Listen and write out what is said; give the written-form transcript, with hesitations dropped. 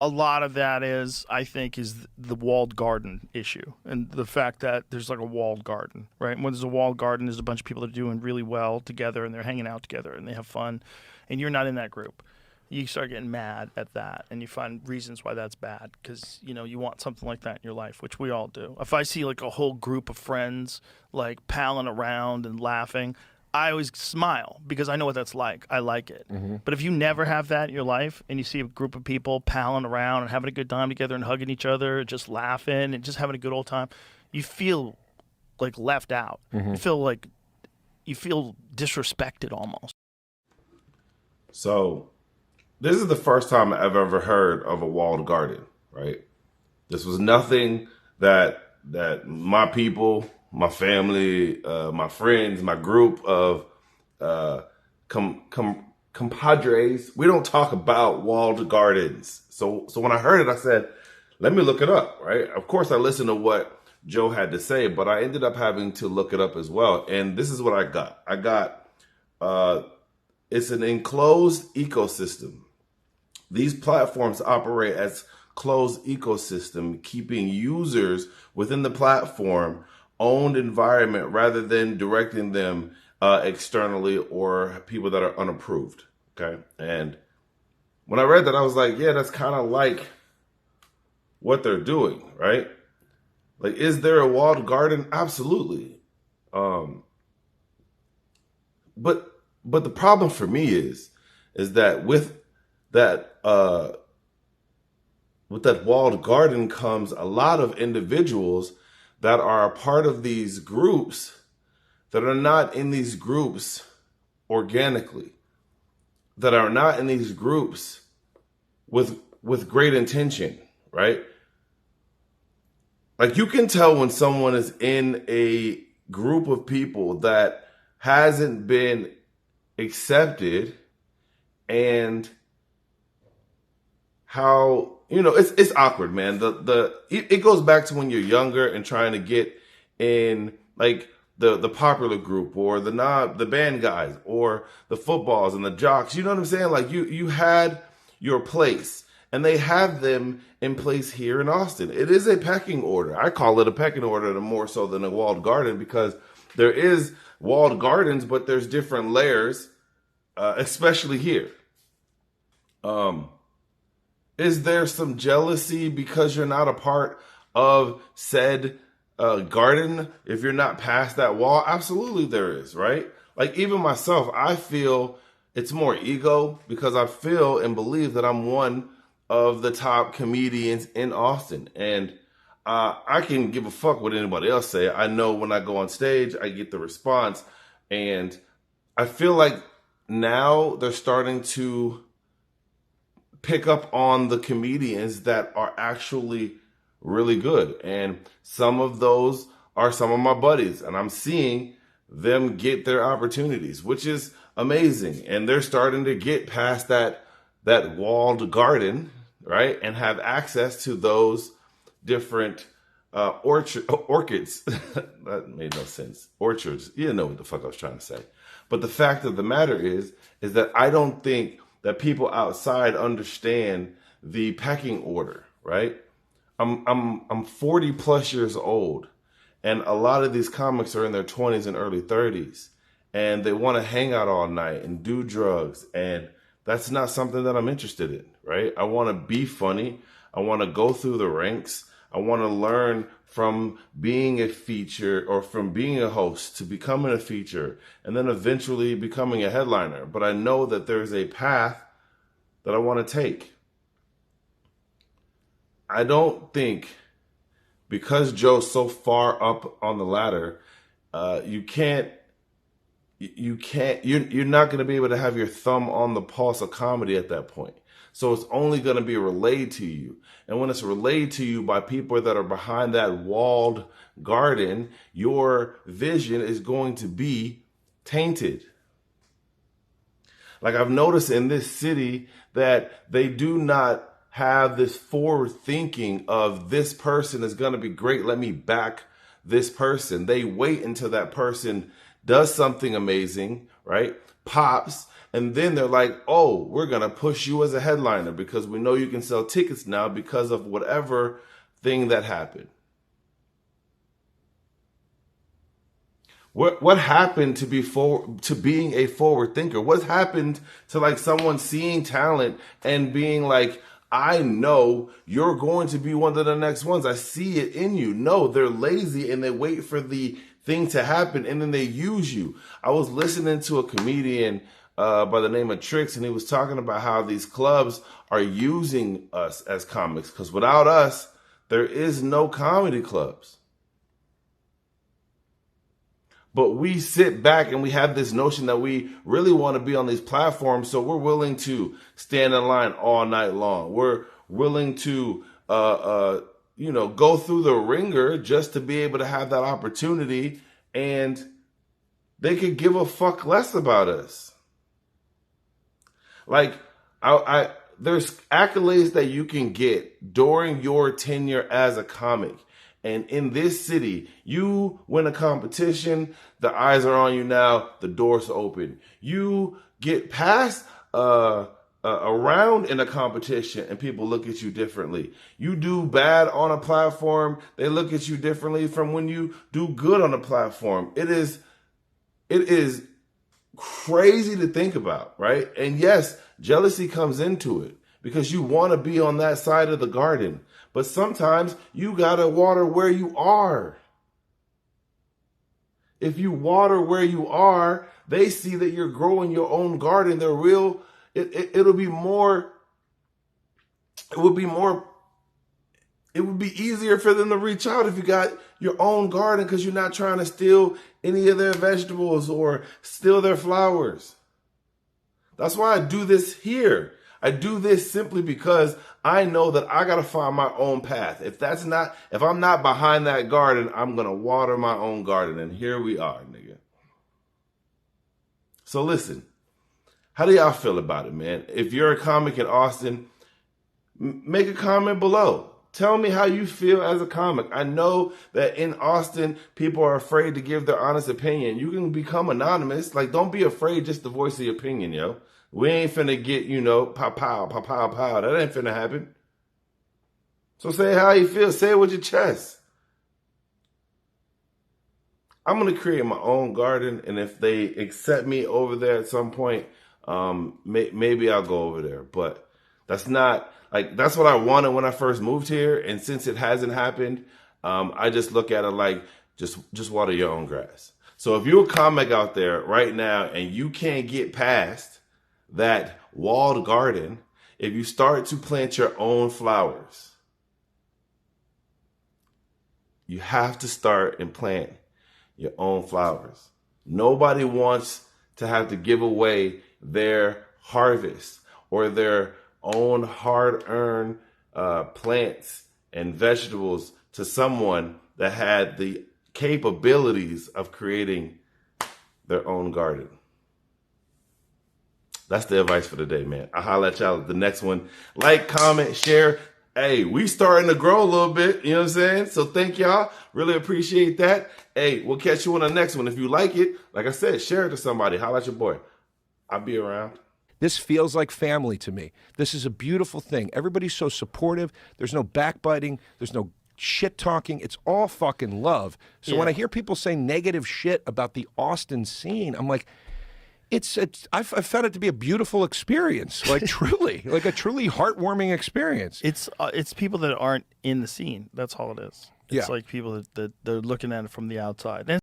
A lot of that is, I think, is the walled garden issue, and the fact that there's like a walled garden, right? And when there's a walled garden, there's a bunch of people that are doing really well together, and they're hanging out together, and they have fun, and you're not in that group. You start getting mad at that, and you find reasons why that's bad because you want something like that in your life, which we all do. If I see like a whole group of friends like palling around and laughing, I always smile because I know what that's like. I like it. But if you never have that in your life and you see a group of people palling around and having a good time together and hugging each other, just laughing and just having a good old time, you feel like left out. You feel disrespected almost. So this is the first time I've ever heard of a walled garden, right? This was nothing that my people, my family, my friends, my group of uh, compadres, we don't talk about walled gardens. So when I heard it, I said, let me look it up, right? Of course, I listened to what Joe had to say, but I ended up having to look it up as well. And this is what I got. Uh, it's an enclosed ecosystem. These platforms operate as closed ecosystem, keeping users within the platform owned environment rather than directing them externally or people that are unapproved. Okay. And when I read that, I was like, yeah, that's kind of like what they're doing, right? Like, is there a walled garden? Absolutely. Um, but the problem for me is that that uh, with that walled garden comes a lot of individuals that are a part of these groups that are not in these groups organically, that are not in these groups with great intention, right? Like you can tell when someone is in a group of people that hasn't been accepted and how it's awkward, man. It goes back to when you're younger and trying to get in like the popular group or the band guys or the footballs and the jocks. You know what I'm saying? Like you had your place and they have them in place here in Austin. It is a pecking order. I call it a pecking order more so than a walled garden because there is walled gardens, but there's different layers, especially here. Um, Is there some jealousy because you're not a part of said garden? If you're not past that wall, absolutely there is, right? Like even myself, I feel it's more ego because I feel and believe that I'm one of the top comedians in Austin, and I can give a fuck what anybody else say. I know when I go on stage, I get the response, and I feel like now they're starting to pick up on the comedians that are actually really good. And some of those are some of my buddies. And I'm seeing them get their opportunities, which is amazing. And they're starting to get past that walled garden, right? And have access to those different orchids. That made no sense. Orchards. You know what the fuck I was trying to say. But the fact of the matter is that I don't think that people outside understand the pecking order, right? I'm 40 plus years old, and a lot of these comics are in their 20s and early 30s, and they want to hang out all night and do drugs, and that's not something that I'm interested in, right? I want to be funny. I want to go through the ranks. I want to learn from being a feature or from being a host to becoming a feature and then eventually becoming a headliner. But I know that there's a path that I want to take. I don't think because Joe's so far up on the ladder, you can't you're not going to be able to have your thumb on the pulse of comedy at that point. So it's only going to be relayed to you. And when it's relayed to you by people that are behind that walled garden, your vision is going to be tainted. Like I've noticed in this city that they do not have this forward thinking of this person is going to be great. Let me back this person. They wait until that person does something amazing, right? Pops, And then they're like, oh, we're going to push you as a headliner because we know you can sell tickets now because of whatever thing that happened. What happened to being a forward thinker? What happened to like someone seeing talent and being like, I know you're going to be one of the next ones. I see it in you. No, they're lazy and they wait for the thing to happen and then they use you. I was listening to a comedian by the name of Trix, and he was talking about how these clubs are using us as comics because without us, there is no comedy clubs. But we sit back and we have this notion that we really want to be on these platforms, so we're willing to stand in line all night long. We're willing to, go through the ringer just to be able to have that opportunity, and they could give a fuck less about us. Like, there's accolades that you can get during your tenure as a comic. And in this city, you win a competition, the eyes are on you now, the door's open. You get past a round in a competition and people look at you differently. You do bad on a platform, they look at you differently from when you do good on a platform. It is crazy to think about, right? And yes, jealousy comes into it because you want to be on that side of the garden. But sometimes you gotta water where you are. If you water where you are, they see that you're growing your own garden. They're real. It would be easier for them to reach out if you got your own garden because you're not trying to steal any of their vegetables or steal their flowers. That's why I do this here. I do this simply because I know that I got to find my own path. If I'm not behind that garden, I'm going to water my own garden. And here we are, nigga. So listen, how do y'all feel about it, man? If you're a comic in Austin, make a comment below. Tell me how you feel as a comic. I know that in Austin, people are afraid to give their honest opinion. You can become anonymous. Like, don't be afraid just to voice your opinion, yo. We ain't finna get, pow, pow, pow, pow, pow. That ain't finna happen. So say how you feel. Say it with your chest. I'm going to create my own garden, and if they accept me over there at some point, maybe I'll go over there. But that's not, that's what I wanted when I first moved here, and since it hasn't happened, I just look at it like, just water your own grass. So if you're a comic out there right now, and you can't get past that walled garden, if you start to plant your own flowers, you have to start and plant your own flowers. Nobody wants to have to give away their harvest or their own hard-earned plants and vegetables to someone that had the capabilities of creating their own garden. That's the advice for the day, man. I'll holler at y'all at the next one. Like, comment, share. Hey, we starting to grow a little bit. You know what I'm saying? So thank y'all. Really appreciate that. Hey, we'll catch you on the next one. If you like it, like I said, share it to somebody. Holler at your boy. I'll be around. This feels like family to me. This is a beautiful thing. Everybody's so supportive. There's no backbiting. There's no shit talking. It's all fucking love. So when I hear people say negative shit about the Austin scene, I'm like, I've found it to be a beautiful experience, like truly, like a truly heartwarming experience. It's people that aren't in the scene. That's all it is. It's like people that they're looking at it from the outside. And